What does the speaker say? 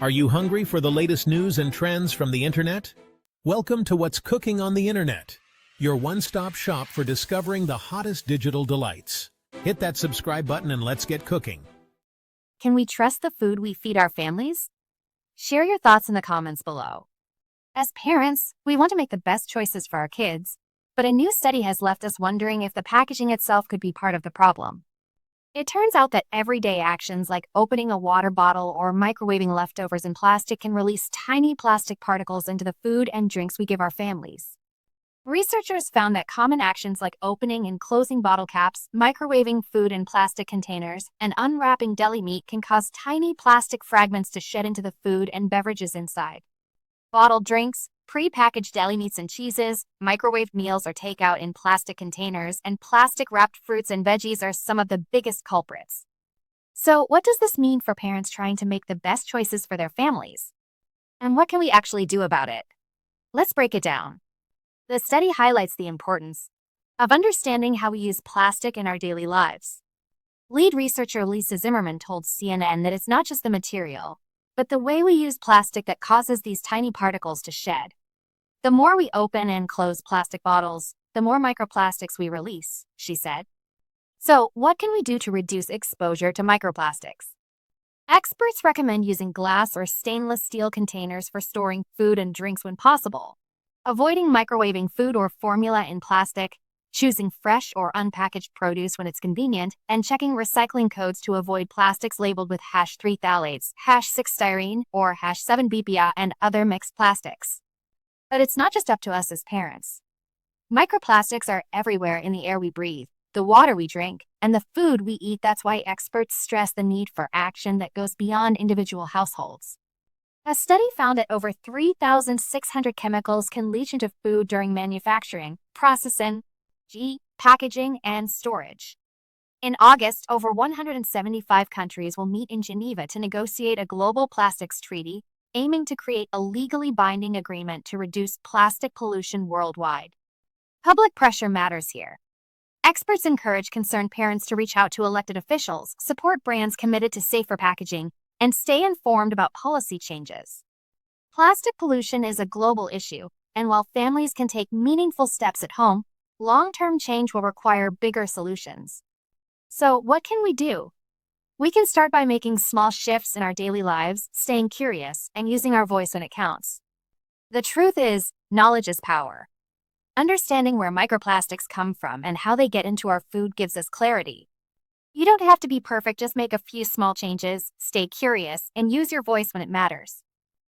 Are you hungry for the latest news and trends from the internet? Welcome to What's Cooking on the Internet, your one-stop shop for discovering the hottest digital delights. Hit that subscribe button and let's get cooking. Can we trust the food we feed our families? Share your thoughts in the comments below. As parents, we want to make the best choices for our kids, but a new study has left us wondering if the packaging itself could be part of the problem. It turns out that everyday actions like opening a water bottle or microwaving leftovers in plastic can release tiny plastic particles into the food and drinks we give our families. Researchers found that common actions like opening and closing bottle caps, microwaving food in plastic containers, and unwrapping deli meat can cause tiny plastic fragments to shed into the food and beverages inside. Bottled drinks, pre-packaged deli meats and cheeses, microwaved meals or takeout in plastic containers, and plastic-wrapped fruits and veggies are some of the biggest culprits. So, what does this mean for parents trying to make the best choices for their families? And what can we actually do about it? Let's break it down. The study highlights the importance of understanding how we use plastic in our daily lives. Lead researcher Lisa Zimmermann told CNN that it's not just the material, but the way we use plastic that causes these tiny particles to shed. The more we open and close plastic bottles, the more microplastics we release, she said. So, what can we do to reduce exposure to microplastics? Experts recommend using glass or stainless steel containers for storing food and drinks when possible, avoiding microwaving food or formula in plastic, choosing fresh or unpackaged produce when it's convenient, and checking recycling codes to avoid plastics labeled with #3 phthalates, #6 styrene, or #7 BPA and other mixed plastics. But it's not just up to us as parents. Microplastics are everywhere in the air we breathe, the water we drink, and the food we eat. That's why experts stress the need for action that goes beyond individual households. A study found that over 3,600 chemicals can leach into food during manufacturing, processing, packaging, and storage. In August, over 175 countries will meet in Geneva to negotiate a global plastics treaty, aiming to create a legally binding agreement to reduce plastic pollution worldwide. Public pressure matters here. Experts encourage concerned parents to reach out to elected officials, support brands committed to safer packaging, and stay informed about policy changes. Plastic pollution is a global issue, and while families can take meaningful steps at home, long-term change will require bigger solutions. So, what can we do? We can start by making small shifts in our daily lives, staying curious, and using our voice when it counts. The truth is, knowledge is power. Understanding where microplastics come from and how they get into our food gives us clarity. You don't have to be perfect, just make a few small changes, stay curious, and use your voice when it matters.